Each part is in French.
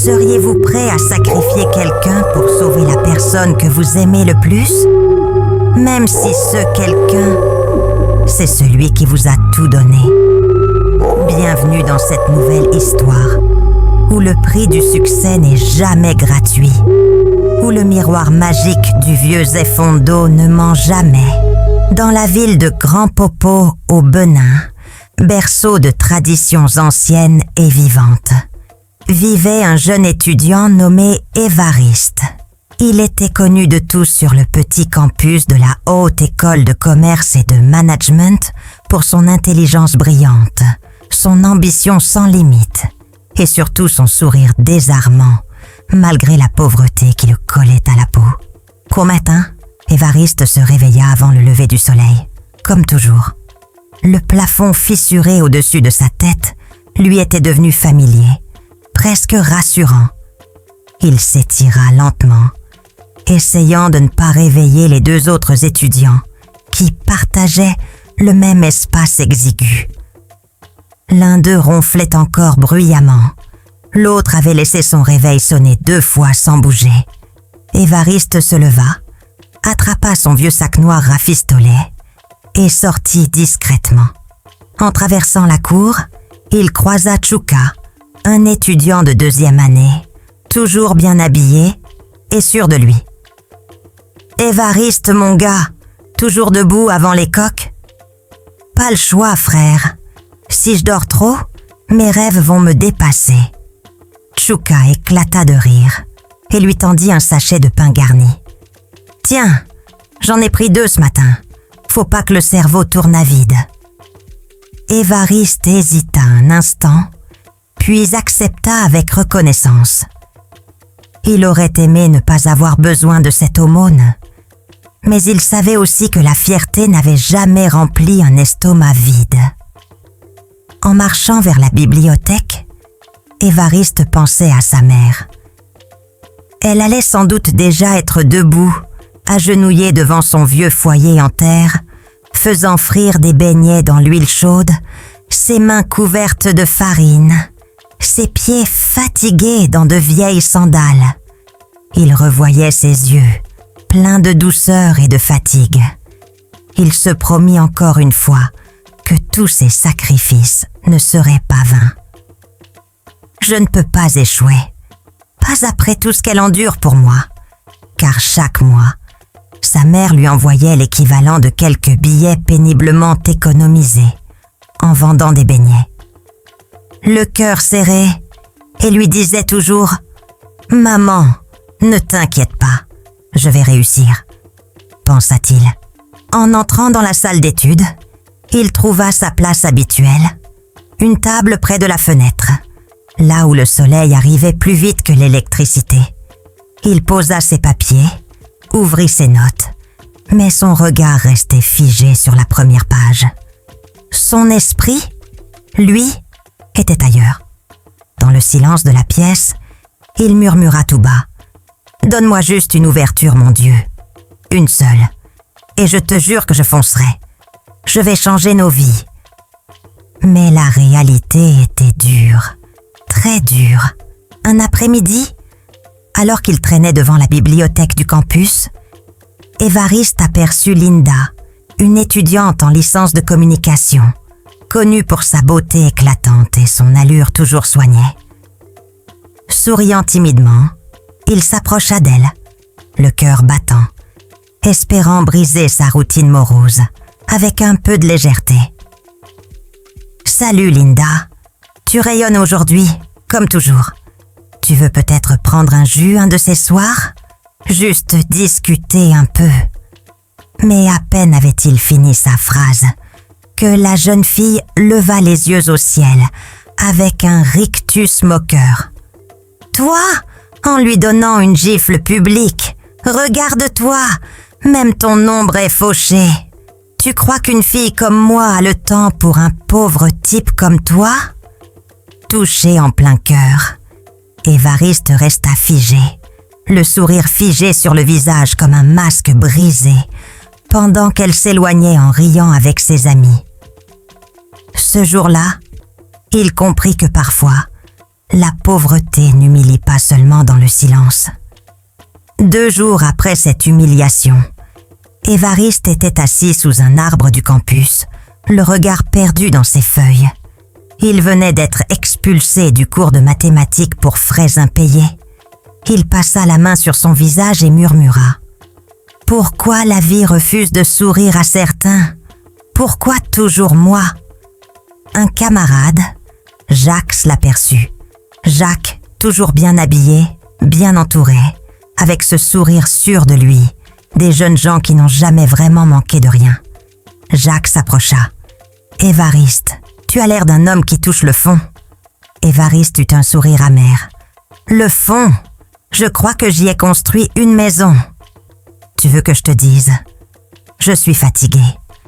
Seriez-vous prêt à sacrifier quelqu'un pour sauver la personne que vous aimez le plus? Même si ce quelqu'un, c'est celui qui vous a tout donné. Bienvenue dans cette nouvelle histoire, où le prix du succès n'est jamais gratuit, où le miroir magique du vieux Zéfondo ne ment jamais. Dans la ville de Grand Popo, au Benin, berceau de traditions anciennes et vivantes, vivait un jeune étudiant nommé Évariste. Il était connu de tous sur le petit campus de la Haute École de Commerce et de Management pour son intelligence brillante, son ambition sans limite et surtout son sourire désarmant, malgré la pauvreté qui le collait à la peau. Qu'au matin, Évariste se réveilla avant le lever du soleil, comme toujours. Le plafond fissuré au-dessus de sa tête lui était devenu familier, presque rassurant. Il s'étira lentement, essayant de ne pas réveiller les deux autres étudiants qui partageaient le même espace exigu. L'un d'eux ronflait encore bruyamment. L'autre avait laissé son réveil sonner 2 fois sans bouger. Évariste se leva, attrapa son vieux sac noir rafistolé et sortit discrètement. En traversant la cour, il croisa Tchouka, un étudiant de 2e année, toujours bien habillé et sûr de lui. « Évariste, mon gars, toujours debout avant les coqs ? Pas le choix, frère. Si je dors trop, mes rêves vont me dépasser. » Tchouka éclata de rire et lui tendit un sachet de pain garni. « Tiens, j'en ai pris 2 ce matin. Faut pas que le cerveau tourne à vide. » Évariste hésita un instant, puis accepta avec reconnaissance. Il aurait aimé ne pas avoir besoin de cette aumône, mais il savait aussi que la fierté n'avait jamais rempli un estomac vide. En marchant vers la bibliothèque, Évariste pensait à sa mère. Elle allait sans doute déjà être debout, agenouillée devant son vieux foyer en terre, faisant frire des beignets dans l'huile chaude, ses mains couvertes de farine, ses pieds fatigués dans de vieilles sandales. Il revoyait ses yeux, pleins de douceur et de fatigue. Il se promit encore une fois que tous ses sacrifices ne seraient pas vains. Je ne peux pas échouer, pas après tout ce qu'elle endure pour moi, car chaque mois, sa mère lui envoyait l'équivalent de quelques billets péniblement économisés en vendant des beignets. Le cœur serré, et lui disait toujours « Maman, ne t'inquiète pas, je vais réussir », pensa-t-il. En entrant dans la salle d'études, il trouva sa place habituelle, une table près de la fenêtre, là où le soleil arrivait plus vite que l'électricité. Il posa ses papiers, ouvrit ses notes, mais son regard restait figé sur la première page. Son esprit, lui, était ailleurs. Dans le silence de la pièce, il murmura tout bas. « Donne-moi juste une ouverture, mon Dieu. Une seule. Et je te jure que je foncerai. Je vais changer nos vies. » Mais la réalité était dure, très dure. Un après-midi, alors qu'il traînait devant la bibliothèque du campus, Évariste aperçut Linda, une étudiante en licence de communication, connue pour sa beauté éclatante et son allure toujours soignée. Souriant timidement, il s'approcha d'elle, le cœur battant, espérant briser sa routine morose avec un peu de légèreté. « Salut Linda, tu rayonnes aujourd'hui, comme toujours. Tu veux peut-être prendre un jus un de ces soirs ? Juste discuter un peu. » Mais à peine avait-il fini sa phrase que la jeune fille leva les yeux au ciel avec un rictus moqueur. « Toi, en lui donnant une gifle publique, regarde-toi, même ton ombre est fauchée. Tu crois qu'une fille comme moi a le temps pour un pauvre type comme toi ?» Touché en plein cœur, Évariste resta figé, le sourire figé sur le visage comme un masque brisé, pendant qu'elle s'éloignait en riant avec ses amis. Ce jour-là, il comprit que parfois, la pauvreté n'humilie pas seulement dans le silence. 2 jours après cette humiliation, Évariste était assis sous un arbre du campus, le regard perdu dans ses feuilles. Il venait d'être expulsé du cours de mathématiques pour frais impayés. Il passa la main sur son visage et murmura « Pourquoi la vie refuse de sourire à certains? Pourquoi toujours moi ?» Un camarade, Jacques, l'aperçut. Jacques, toujours bien habillé, bien entouré, avec ce sourire sûr de lui, des jeunes gens qui n'ont jamais vraiment manqué de rien. Jacques s'approcha. « Évariste, tu as l'air d'un homme qui touche le fond. » Évariste eut un sourire amer. « Le fond? Je crois que j'y ai construit une maison. » Tu veux que je te dise? Je suis fatigué.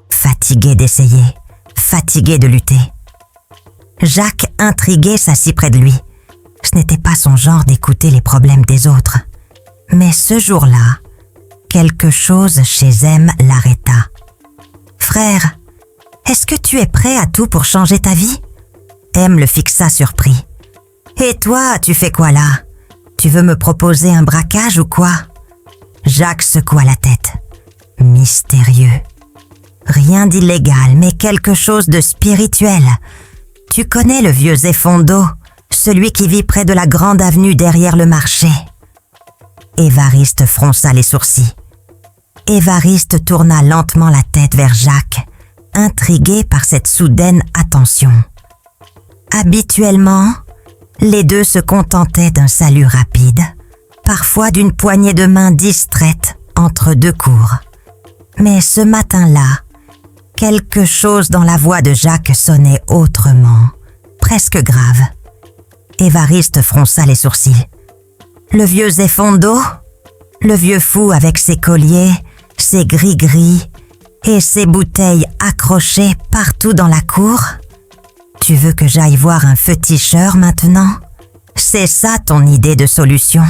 Fatigué d'essayer. Fatigué de lutter. Jacques, intrigué, s'assit près de lui. Ce n'était pas son genre d'écouter les problèmes des autres. Mais ce jour-là, quelque chose chez M l'arrêta. « Frère, est-ce que tu es prêt à tout pour changer ta vie ?» M le fixa surpris. « Et toi, tu fais quoi là? Tu veux me proposer un braquage ou quoi ?» Jacques secoua la tête. Mystérieux. Rien d'illégal, mais quelque chose de spirituel. Tu connais le vieux Zéfondo, celui qui vit près de la grande avenue derrière le marché. Évariste fronça les sourcils. Évariste tourna lentement la tête vers Jacques, intrigué par cette soudaine attention. Habituellement, les deux se contentaient d'un salut rapide, parfois d'une poignée de main distraite entre 2 cours. Mais ce matin-là, quelque chose dans la voix de Jacques sonnait autrement, presque grave. Évariste fronça les sourcils. Le vieux Zéfondo? Le vieux fou avec ses colliers, ses gris-gris et ses bouteilles accrochées partout dans la cour? Tu veux que j'aille voir un féticheur maintenant? C'est ça ton idée de solution?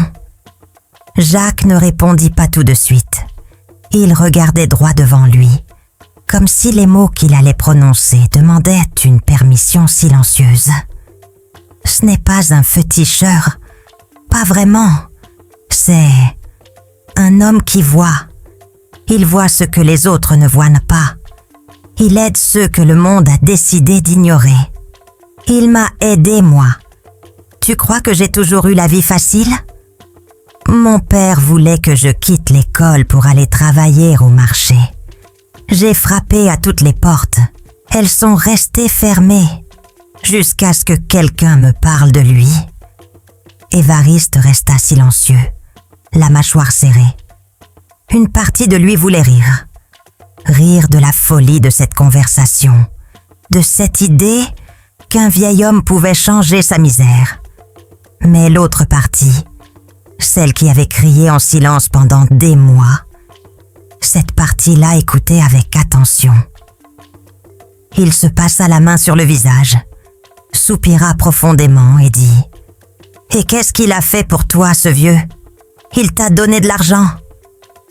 Jacques ne répondit pas tout de suite. Il regardait droit devant lui, comme si les mots qu'il allait prononcer demandaient une permission silencieuse. Ce n'est pas un féticheur, pas vraiment. C'est un homme qui voit. Il voit ce que les autres ne voient pas. Il aide ceux que le monde a décidé d'ignorer. Il m'a aidé, moi. Tu crois que j'ai toujours eu la vie facile? Mon père voulait que je quitte l'école pour aller travailler au marché. J'ai frappé à toutes les portes. Elles sont restées fermées, jusqu'à ce que quelqu'un me parle de lui. Évariste resta silencieux, la mâchoire serrée. Une partie de lui voulait rire. Rire de la folie de cette conversation, de cette idée qu'un vieil homme pouvait changer sa misère. Mais l'autre partie, celle qui avait crié en silence pendant des mois, cette partie-là écoutait avec attention. Il se passa la main sur le visage, soupira profondément et dit « Et qu'est-ce qu'il a fait pour toi, ce vieux? Il t'a donné de l'argent?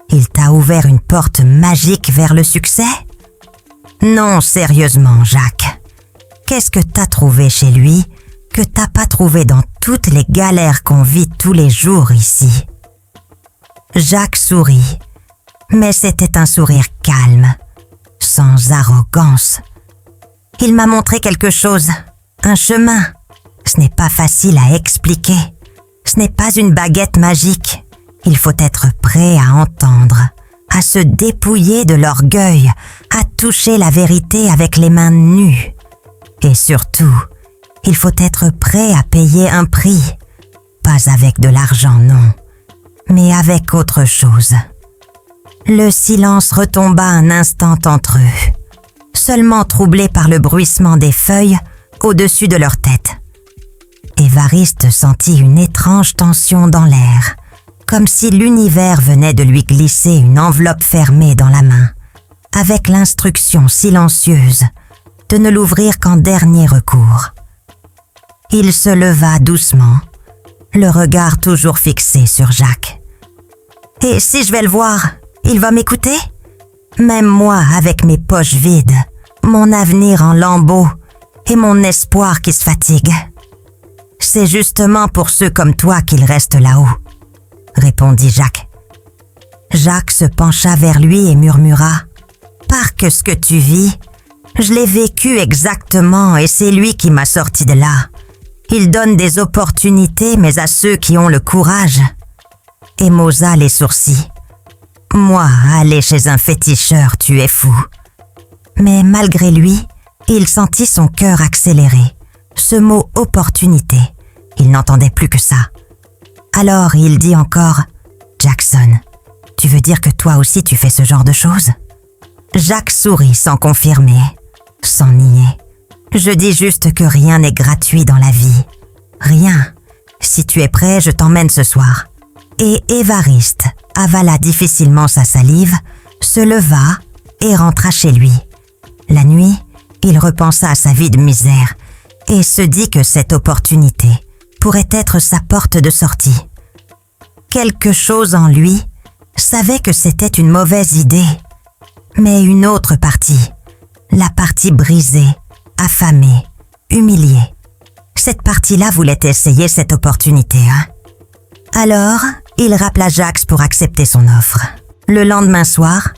Il t'a ouvert une porte magique vers le succès? Non, sérieusement, Jacques. Qu'est-ce que t'as trouvé chez lui que t'as pas trouvé dans toutes les galères qu'on vit tous les jours ici? » Jacques sourit, mais c'était un sourire calme, sans arrogance. Il m'a montré quelque chose, un chemin. Ce n'est pas facile à expliquer. Ce n'est pas une baguette magique. Il faut être prêt à entendre, à se dépouiller de l'orgueil, à toucher la vérité avec les mains nues. Et surtout, il faut être prêt à payer un prix. Pas avec de l'argent, non, mais avec autre chose. Le silence retomba un instant entre eux, seulement troublé par le bruissement des feuilles au-dessus de leur tête. Évariste sentit une étrange tension dans l'air, comme si l'univers venait de lui glisser une enveloppe fermée dans la main, avec l'instruction silencieuse de ne l'ouvrir qu'en dernier recours. Il se leva doucement, le regard toujours fixé sur Jacques. « Et si je vais le voir, il va m'écouter? Même moi, avec mes poches vides, mon avenir en lambeaux et mon espoir qui se fatigue. C'est justement pour ceux comme toi qu'il reste là-haut, répondit Jacques. Jacques se pencha vers lui et murmura « Parce que ce que tu vis, je l'ai vécu exactement et c'est lui qui m'a sorti de là. Il donne des opportunités, mais à ceux qui ont le courage. » Émausa les sourcils. « Moi, aller chez un féticheur, tu es fou. » Mais malgré lui, il sentit son cœur accélérer. Ce mot « opportunité », il n'entendait plus que ça. Alors il dit encore « Jackson, tu veux dire que toi aussi tu fais ce genre de choses ?» Jacques sourit sans confirmer, sans nier. « Je dis juste que rien n'est gratuit dans la vie. Rien. Si tu es prêt, je t'emmène ce soir. » Et Évariste avala difficilement sa salive, se leva et rentra chez lui. La nuit, il repensa à sa vie de misère et se dit que cette opportunité pourrait être sa porte de sortie. Quelque chose en lui savait que c'était une mauvaise idée, mais une autre partie, la partie brisée, affamée, humiliée. Cette partie-là voulait essayer cette opportunité, hein? Alors, il rappela Jacques pour accepter son offre. Le lendemain soir,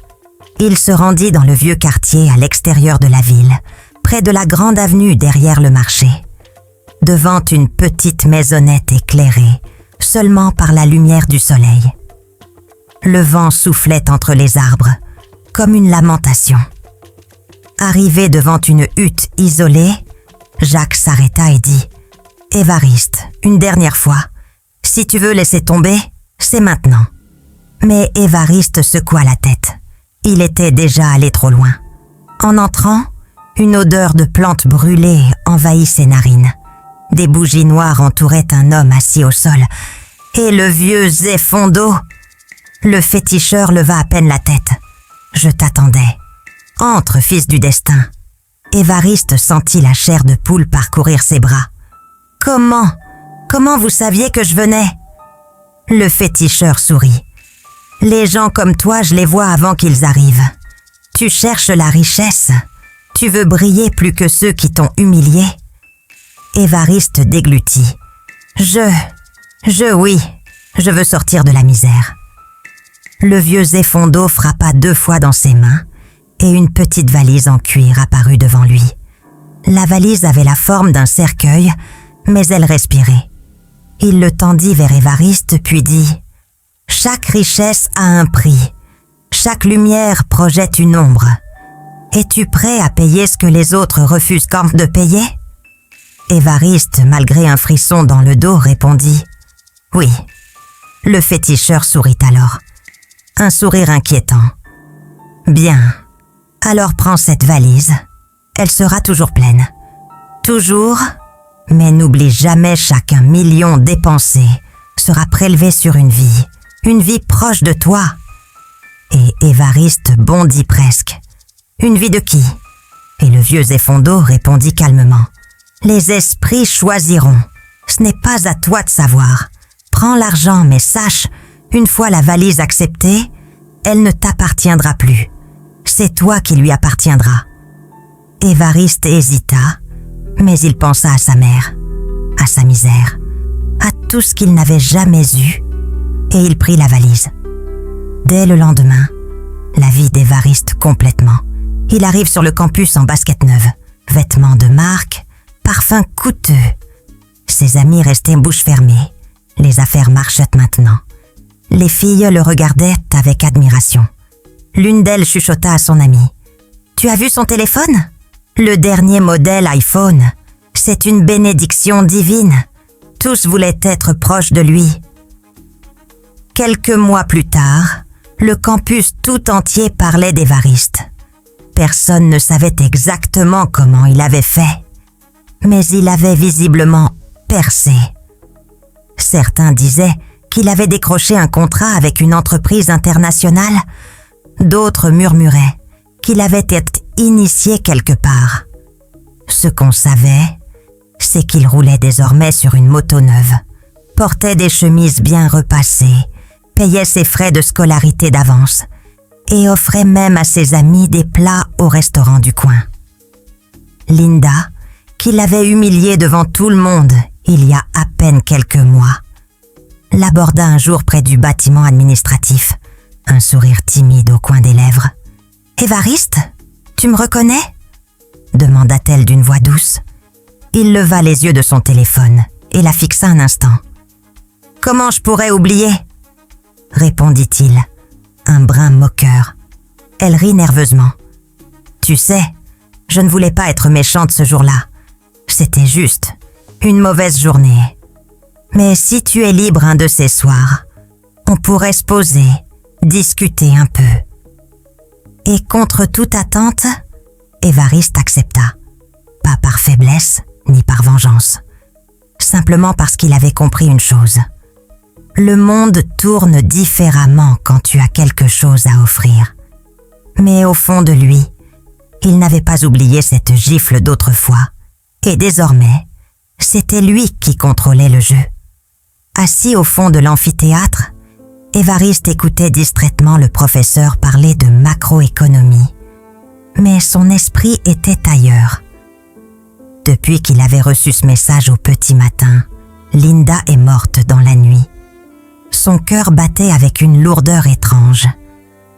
il se rendit dans le vieux quartier à l'extérieur de la ville, près de la grande avenue derrière le marché, devant une petite maisonnette éclairée seulement par la lumière du soleil. Le vent soufflait entre les arbres, comme une lamentation. Arrivé devant une hutte isolée, Jacques s'arrêta et dit « Évariste, une dernière fois, si tu veux laisser tomber, c'est maintenant. » Mais Évariste secoua la tête. Il était déjà allé trop loin. En entrant, une odeur de plantes brûlées envahit ses narines. Des bougies noires entouraient un homme assis au sol. Et le vieux Zéfondo. Le féticheur leva à peine la tête. « Je t'attendais. Entre, fils du destin. » Évariste sentit la chair de poule parcourir ses bras. « Comment vous saviez que je venais ?» Le féticheur sourit. « Les gens comme toi, je les vois avant qu'ils arrivent. Tu cherches la richesse. Tu veux briller plus que ceux qui t'ont humilié. » Évariste déglutit. « Oui, je veux sortir de la misère. » Le vieux Zéfondo frappa 2 fois dans ses mains et une petite valise en cuir apparut devant lui. La valise avait la forme d'un cercueil, mais elle respirait. Il le tendit vers Évariste puis dit « Chaque richesse a un prix. Chaque lumière projette une ombre. Es-tu prêt à payer ce que les autres refusent quand de payer ?» Évariste, malgré un frisson dans le dos, répondit « Oui. » Le féticheur sourit alors. Un sourire inquiétant. « Bien. Alors prends cette valise. Elle sera toujours pleine. Toujours, mais n'oublie jamais chaque 1 million dépensé sera prélevé sur une vie proche de toi. » Et Évariste bondit presque. « Une vie de qui ?» Et le vieux Zéfondo répondit calmement. « Les esprits choisiront. Ce n'est pas à toi de savoir. Prends l'argent, mais sache, une fois la valise acceptée, elle ne t'appartiendra plus. C'est toi qui lui appartiendra. » Évariste hésita, mais il pensa à sa mère, à sa misère, à tout ce qu'il n'avait jamais eu, et il prit la valise. Dès le lendemain, la vie d'Évariste complètement. Il arrive sur le campus en basket neuve, vêtements de marque, parfums coûteux. Ses amis restaient bouche fermée. Les affaires marchaient maintenant. Les filles le regardaient avec admiration. L'une d'elles chuchota à son amie. « Tu as vu son téléphone ? Le dernier modèle iPhone. C'est une bénédiction divine. Tous voulaient être proches de lui. » Quelques mois plus tard, le campus tout entier parlait d'Évariste. Personne ne savait exactement comment il avait fait, mais il avait visiblement percé. Certains disaient qu'il avait décroché un contrat avec une entreprise internationale, d'autres murmuraient qu'il avait été initié quelque part. Ce qu'on savait, c'est qu'il roulait désormais sur une moto neuve, portait des chemises bien repassées, payait ses frais de scolarité d'avance et offrait même à ses amis des plats au restaurant du coin. Linda, qui l'avait humilié devant tout le monde il y a à peine quelques mois, l'aborda un jour près du bâtiment administratif, un sourire timide au coin des lèvres. « Évariste, tu me reconnais ?» demanda-t-elle d'une voix douce. Il leva les yeux de son téléphone et la fixa un instant. « Comment je pourrais oublier ?» répondit-il, un brin moqueur. Elle rit nerveusement. « Tu sais, je ne voulais pas être méchante ce jour-là. C'était juste une mauvaise journée. Mais si tu es libre un de ces soirs, on pourrait se poser, discuter un peu. » Et contre toute attente, Évariste accepta. Pas par faiblesse, ni par vengeance. Simplement parce qu'il avait compris une chose. Le monde tourne différemment quand tu as quelque chose à offrir. Mais au fond de lui, il n'avait pas oublié cette gifle d'autrefois. Et désormais, c'était lui qui contrôlait le jeu. Assis au fond de l'amphithéâtre, Évariste écoutait distraitement le professeur parler de macroéconomie. Mais son esprit était ailleurs. Depuis qu'il avait reçu ce message au petit matin, Linda est morte dans la nuit. Son cœur battait avec une lourdeur étrange.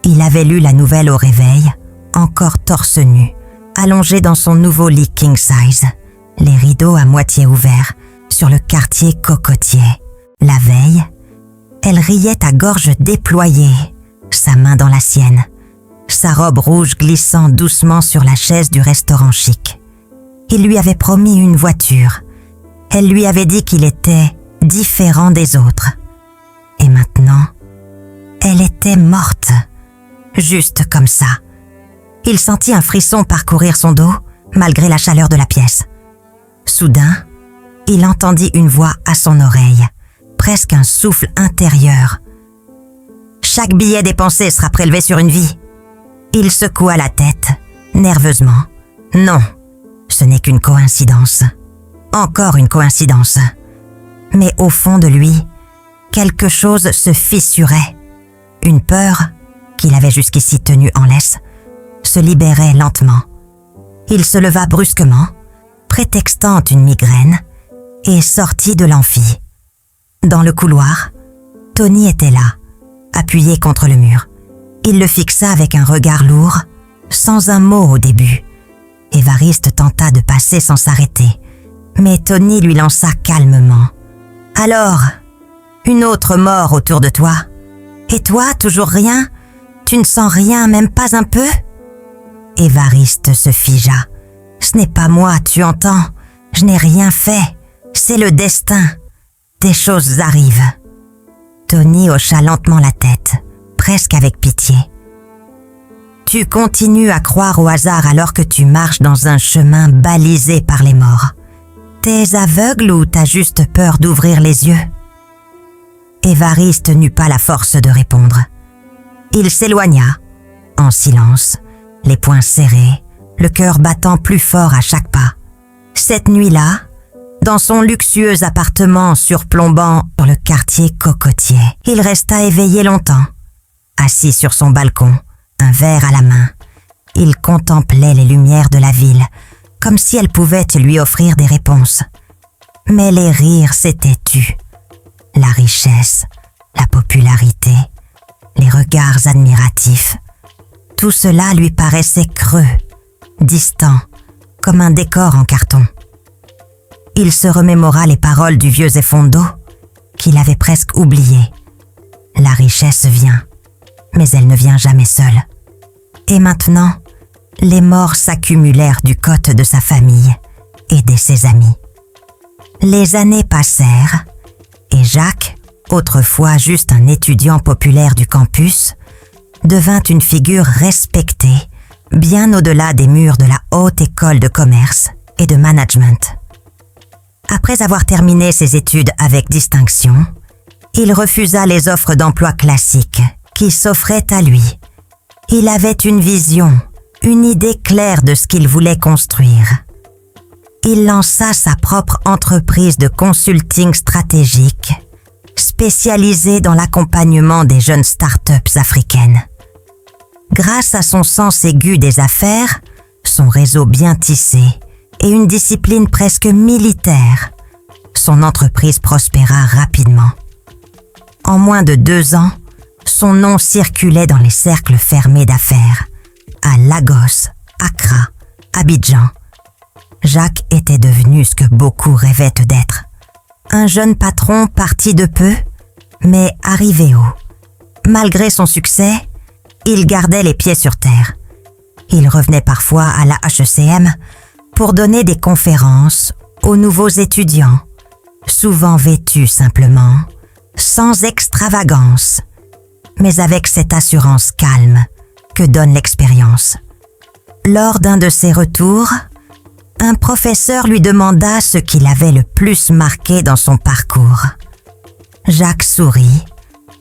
Il avait lu la nouvelle au réveil, encore torse nu, allongé dans son nouveau lit king size, les rideaux à moitié ouverts, sur le quartier Cocotier. La veille, elle riait à gorge déployée, sa main dans la sienne, sa robe rouge glissant doucement sur la chaise du restaurant chic. Il lui avait promis une voiture. Elle lui avait dit qu'il était différent des autres. Et maintenant, elle était morte, juste comme ça. Il sentit un frisson parcourir son dos, malgré la chaleur de la pièce. Soudain, il entendit une voix à son oreille, presque un souffle intérieur. « Chaque billet dépensé sera prélevé sur une vie. » Il secoua la tête, nerveusement. « Non, ce n'est qu'une coïncidence. Encore une coïncidence. » Mais au fond de lui, quelque chose se fissurait. Une peur, qu'il avait jusqu'ici tenue en laisse, se libérait lentement. Il se leva brusquement, prétextant une migraine, et sortit de l'amphi. Dans le couloir, Tony était là, appuyé contre le mur. Il le fixa avec un regard lourd, sans un mot au début. Évariste tenta de passer sans s'arrêter, mais Tony lui lança calmement. « Alors, une autre mort autour de toi? Et toi, toujours rien? Tu ne sens rien, même pas un peu ?» Évariste se figea. « Ce n'est pas moi, tu entends? Je n'ai rien fait. C'est le destin. Des choses arrivent. » Tony hocha lentement la tête, presque avec pitié. « Tu continues à croire au hasard alors que tu marches dans un chemin balisé par les morts. T'es aveugle ou t'as juste peur d'ouvrir les yeux ?» Évariste n'eut pas la force de répondre. Il s'éloigna, en silence, les poings serrés, le cœur battant plus fort à chaque pas. Cette nuit-là, dans son luxueux appartement surplombant sur le quartier Cocotier, il resta éveillé longtemps. Assis sur son balcon, un verre à la main, il contemplait les lumières de la ville, comme si elles pouvaient lui offrir des réponses. Mais les rires s'étaient tus. La richesse, la popularité, les regards admiratifs, tout cela lui paraissait creux, distant, comme un décor en carton. Il se remémora les paroles du vieux Effondo, qu'il avait presque oublié. La richesse vient, mais elle ne vient jamais seule. Et maintenant, les morts s'accumulèrent du côté de sa famille et de ses amis. Les années passèrent, et Jacques, autrefois juste un étudiant populaire du campus, devint une figure respectée, bien au-delà des murs de la haute école de commerce et de management. Après avoir terminé ses études avec distinction, il refusa les offres d'emploi classiques qui s'offraient à lui. Il avait une vision, une idée claire de ce qu'il voulait construire. Il lança sa propre entreprise de consulting stratégique, spécialisée dans l'accompagnement des jeunes startups africaines. Grâce à son sens aigu des affaires, son réseau bien tissé et une discipline presque militaire, son entreprise prospéra rapidement. En moins de 2 ans, son nom circulait dans les cercles fermés d'affaires, à Lagos, Accra, Abidjan. Jacques était devenu ce que beaucoup rêvaient d'être. Un jeune patron parti de peu, mais arrivé haut. Malgré son succès, il gardait les pieds sur terre. Il revenait parfois à la HECM pour donner des conférences aux nouveaux étudiants, souvent vêtus simplement, sans extravagance, mais avec cette assurance calme que donne l'expérience. Lors d'un de ses retours, un professeur lui demanda ce qui l'avait le plus marqué dans son parcours. Jacques sourit,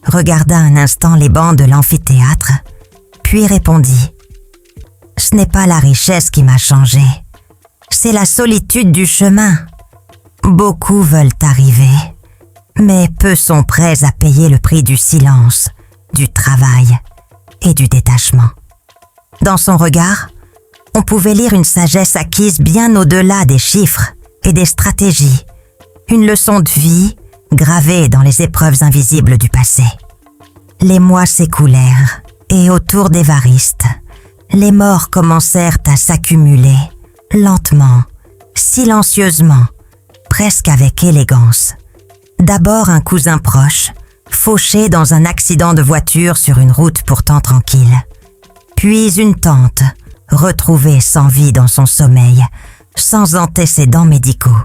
regarda un instant les bancs de l'amphithéâtre, puis répondit « Ce n'est pas la richesse qui m'a changé, c'est la solitude du chemin. Beaucoup veulent arriver, mais peu sont prêts à payer le prix du silence, du travail et du détachement. » Dans son regard, on pouvait lire une sagesse acquise bien au-delà des chiffres et des stratégies, une leçon de vie gravée dans les épreuves invisibles du passé. Les mois s'écoulèrent et autour d'Évariste, les morts commencèrent à s'accumuler, lentement, silencieusement, presque avec élégance. D'abord un cousin proche, fauché dans un accident de voiture sur une route pourtant tranquille. Puis une tante, retrouvée sans vie dans son sommeil, sans antécédents médicaux.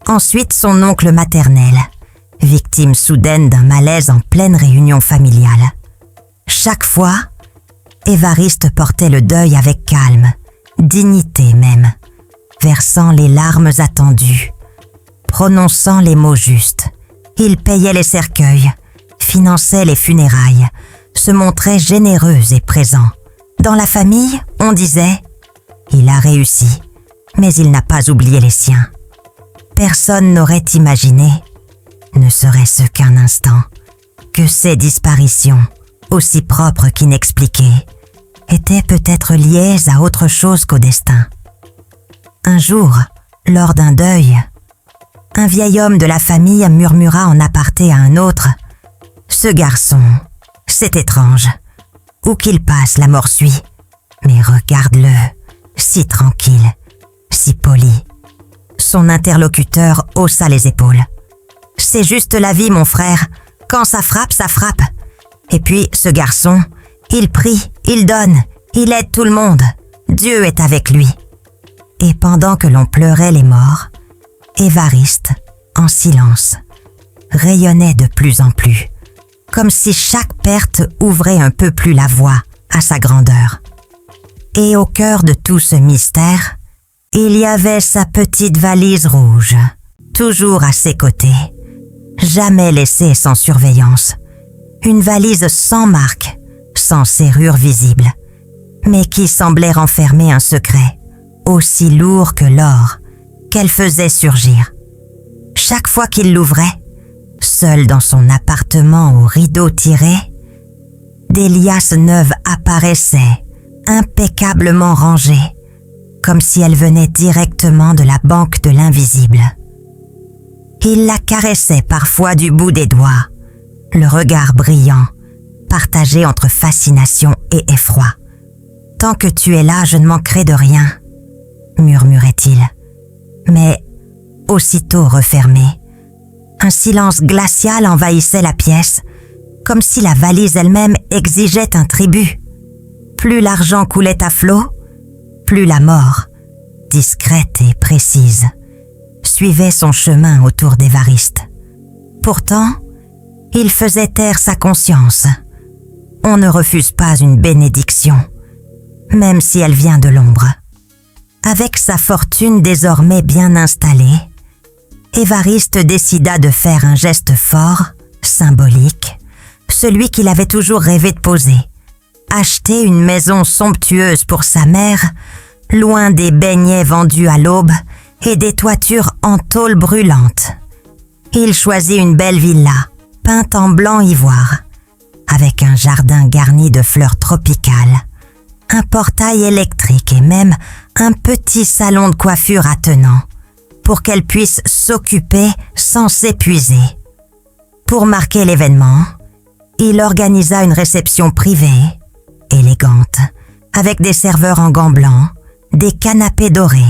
Ensuite son oncle maternel, victime soudaine d'un malaise en pleine réunion familiale. Chaque fois, Évariste portait le deuil avec calme, dignité même, versant les larmes attendues, prononçant les mots justes. Il payait les cercueils, finançait les funérailles, se montrait généreux et présent. Dans la famille, on disait « Il a réussi, mais il n'a pas oublié les siens. » Personne n'aurait imaginé, ne serait-ce qu'un instant, que ces disparitions, aussi propres qu'inexpliquées, étaient peut-être liées à autre chose qu'au destin. Un jour, lors d'un deuil, un vieil homme de la famille murmura en aparté à un autre « Ce garçon, c'est étrange. Où qu'il passe, la mort suit. Mais regarde-le, si tranquille, si poli. » Son interlocuteur haussa les épaules. « C'est juste la vie, mon frère. Quand ça frappe, ça frappe. Et puis, ce garçon, il prie, il donne, il aide tout le monde. Dieu est avec lui. » Et pendant que l'on pleurait les morts, Évariste, en silence, rayonnait de plus en plus, comme si chaque perte ouvrait un peu plus la voie à sa grandeur. Et au cœur de tout ce mystère, il y avait sa petite valise rouge, toujours à ses côtés, jamais laissée sans surveillance. Une valise sans marque, sans serrure visible, mais qui semblait renfermer un secret, aussi lourd que l'or, qu'elle faisait surgir. Chaque fois qu'il l'ouvrait, seul dans son appartement aux rideaux tirés, des liasses neuves apparaissaient, impeccablement rangées, comme si elles venaient directement de la banque de l'invisible. Il la caressait parfois du bout des doigts, le regard brillant, partagé entre fascination et effroi. « Tant que tu es là, je ne manquerai de rien », murmurait-il. Mais, aussitôt refermé, un silence glacial envahissait la pièce, comme si la valise elle-même exigeait un tribut. Plus l'argent coulait à flot, plus la mort, discrète et précise, suivait son chemin autour d'Évariste. Pourtant, il faisait taire sa conscience. On ne refuse pas une bénédiction, même si elle vient de l'ombre. Avec sa fortune désormais bien installée, Évariste décida de faire un geste fort, symbolique, celui qu'il avait toujours rêvé de poser. Acheter une maison somptueuse pour sa mère, loin des beignets vendus à l'aube et des toitures en tôle brûlante. Il choisit une belle villa, peinte en blanc ivoire, avec un jardin garni de fleurs tropicales, un portail électrique et même un petit salon de coiffure attenant, pour qu'elle puisse s'occuper sans s'épuiser. Pour marquer l'événement, il organisa une réception privée, élégante, avec des serveurs en gants blancs, des canapés dorés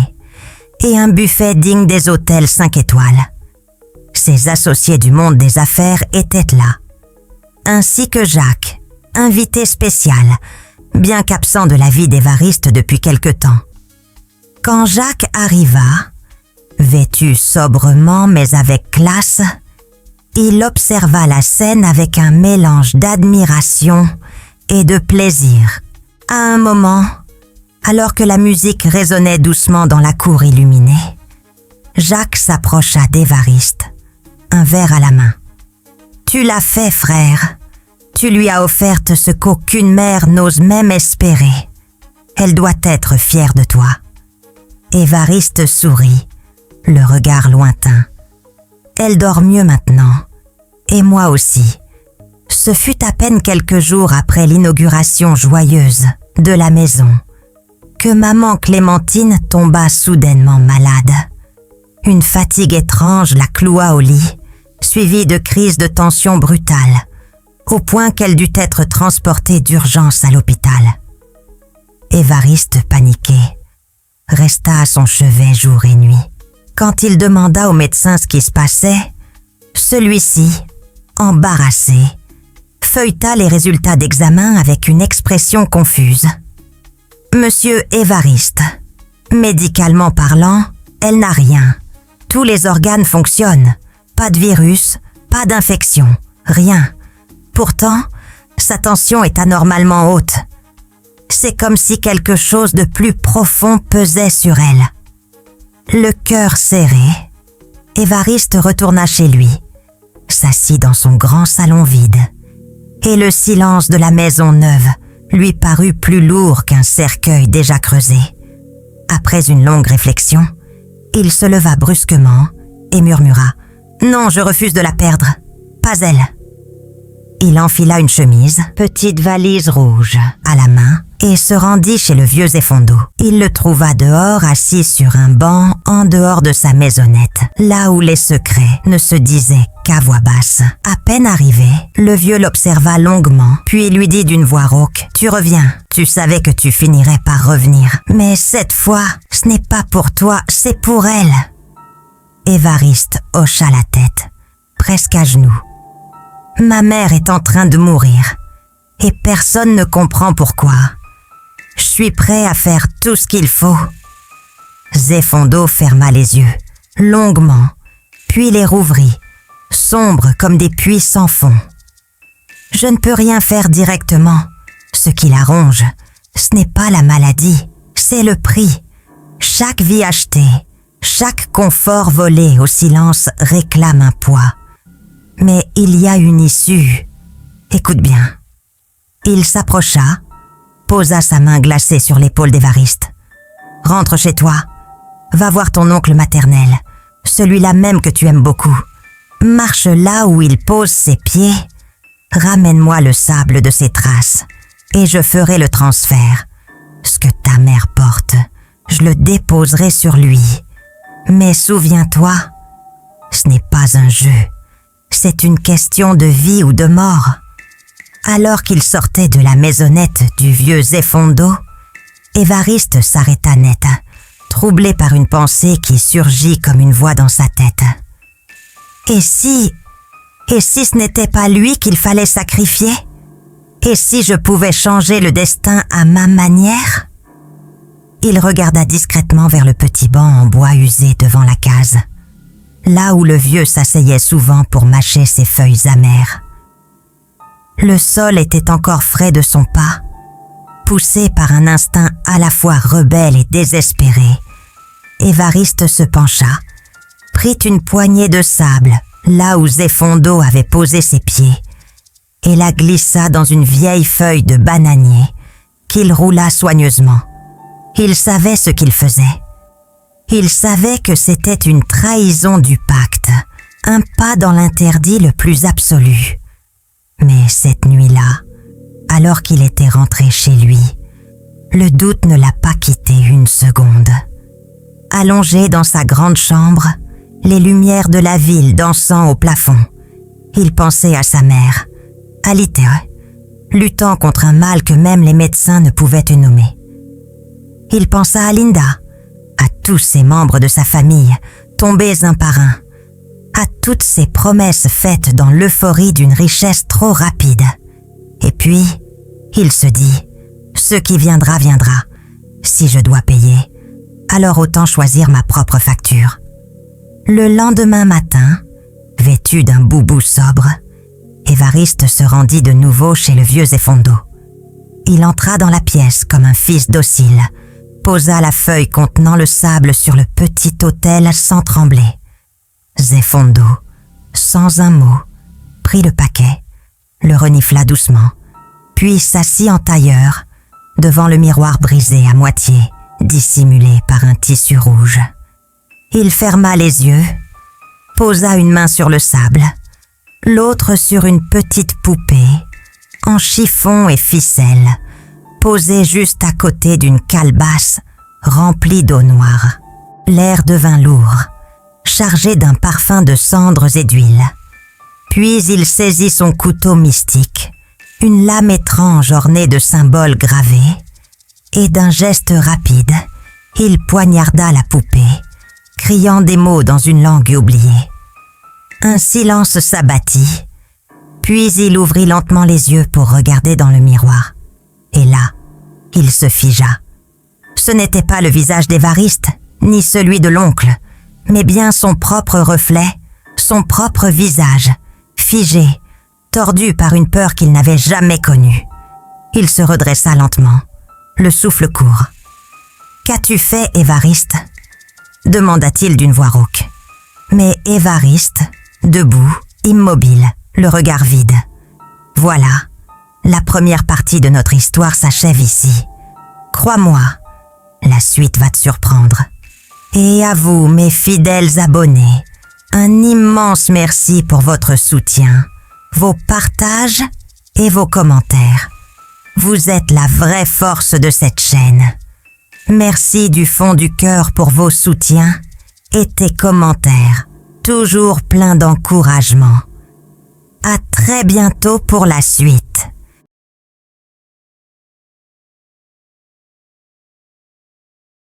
et un buffet digne des hôtels 5 étoiles. Ses associés du monde des affaires étaient là, ainsi que Jacques, invité spécial, bien qu'absent de la vie d'Évariste depuis quelque temps. Quand Jacques arriva, vêtu sobrement mais avec classe, il observa la scène avec un mélange d'admiration et de plaisir. À un moment, alors que la musique résonnait doucement dans la cour illuminée, Jacques s'approcha d'Évariste, un verre à la main. « Tu l'as fait, frère. Tu lui as offert ce qu'aucune mère n'ose même espérer. Elle doit être fière de toi. » Évariste sourit, le regard lointain. Elle dort mieux maintenant, et moi aussi. Ce fut à peine quelques jours après l'inauguration joyeuse de la maison que maman Clémentine tomba soudainement malade. Une fatigue étrange la cloua au lit, suivie de crises de tension brutales, au point qu'elle dut être transportée d'urgence à l'hôpital. Évariste, paniqué, resta à son chevet jour et nuit. Quand il demanda au médecin ce qui se passait, celui-ci, embarrassé, feuilleta les résultats d'examen avec une expression confuse. « Monsieur Évariste, médicalement parlant, elle n'a rien. Tous les organes fonctionnent. Pas de virus, pas d'infection, rien. Pourtant, sa tension est anormalement haute. C'est comme si quelque chose de plus profond pesait sur elle. » Le cœur serré, Évariste retourna chez lui, s'assit dans son grand salon vide, et le silence de la maison neuve lui parut plus lourd qu'un cercueil déjà creusé. Après une longue réflexion, il se leva brusquement et murmura « Non, je refuse de la perdre, pas elle ». Il enfila une chemise, petite valise rouge à la main, et se rendit chez le vieux Zéfondo. Il le trouva dehors, assis sur un banc en dehors de sa maisonnette, là où les secrets ne se disaient qu'à voix basse. À peine arrivé, le vieux l'observa longuement, puis lui dit d'une voix rauque « Tu reviens, tu savais que tu finirais par revenir. Mais cette fois, ce n'est pas pour toi, c'est pour elle. » Évariste hocha la tête, presque à genoux. « Ma mère est en train de mourir, et personne ne comprend pourquoi. Je suis prêt à faire tout ce qu'il faut. » Zéfondo ferma les yeux, longuement, puis les rouvrit, sombres comme des puits sans fond. « Je ne peux rien faire directement. Ce qui la ronge, ce n'est pas la maladie, c'est le prix. Chaque vie achetée, chaque confort volé au silence réclame un poids. Mais il y a une issue. Écoute bien. » Il s'approcha, posa sa main glacée sur l'épaule d'Évariste. « Rentre chez toi. Va voir ton oncle maternel, celui-là même que tu aimes beaucoup. Marche là où il pose ses pieds. Ramène-moi le sable de ses traces, et je ferai le transfert. Ce que ta mère porte, je le déposerai sur lui. Mais souviens-toi, ce n'est pas un jeu. C'est une question de vie ou de mort. » Alors qu'il sortait de la maisonnette du vieux Zéfondo, Évariste s'arrêta net, troublé par une pensée qui surgit comme une voix dans sa tête. Et si ce n'était pas lui qu'il fallait sacrifier? Et si je pouvais changer le destin à ma manière? Il regarda discrètement vers le petit banc en bois usé devant la case, là où le vieux s'asseyait souvent pour mâcher ses feuilles amères. Le sol était encore frais de son pas. Poussé par un instinct à la fois rebelle et désespéré, Évariste se pencha, prit une poignée de sable là où Zéfondo avait posé ses pieds et la glissa dans une vieille feuille de bananier qu'il roula soigneusement. Il savait ce qu'il faisait. Il savait que c'était une trahison du pacte, un pas dans l'interdit le plus absolu. Mais cette nuit-là, alors qu'il était rentré chez lui, le doute ne l'a pas quitté une seconde. Allongé dans sa grande chambre, les lumières de la ville dansant au plafond, il pensait à sa mère, alitérée, luttant contre un mal que même les médecins ne pouvaient nommer. Il pensa à Linda, à tous ces membres de sa famille, tombés un par un, à toutes ces promesses faites dans l'euphorie d'une richesse trop rapide. Et puis, il se dit, ce qui viendra, viendra. Si je dois payer, alors autant choisir ma propre facture. Le lendemain matin, vêtu d'un boubou sobre, Évariste se rendit de nouveau chez le vieux Zéfondo. Il entra dans la pièce comme un fils docile, posa la feuille contenant le sable sur le petit autel sans trembler. Zéfondo, sans un mot, prit le paquet, le renifla doucement, puis s'assit en tailleur, devant le miroir brisé à moitié, dissimulé par un tissu rouge. Il ferma les yeux, posa une main sur le sable, l'autre sur une petite poupée, en chiffon et ficelle, posée juste à côté d'une calebasse remplie d'eau noire. L'air devint lourd, chargé d'un parfum de cendres et d'huile. Puis il saisit son couteau mystique, une lame étrange ornée de symboles gravés, et d'un geste rapide, il poignarda la poupée, criant des mots dans une langue oubliée. Un silence s'abattit, puis il ouvrit lentement les yeux pour regarder dans le miroir. Et là, il se figea. Ce n'était pas le visage d'Évariste, ni celui de l'oncle, mais bien son propre reflet, son propre visage, figé, tordu par une peur qu'il n'avait jamais connue. Il se redressa lentement, le souffle court. « Qu'as-tu fait, Évariste ?» demanda-t-il d'une voix rauque. Mais Évariste, debout, immobile, le regard vide. Voilà, la première partie de notre histoire s'achève ici. Crois-moi, la suite va te surprendre. Et à vous, mes fidèles abonnés, un immense merci pour votre soutien, vos partages et vos commentaires. Vous êtes la vraie force de cette chaîne. Merci du fond du cœur pour vos soutiens et tes commentaires, toujours pleins d'encouragement. À très bientôt pour la suite.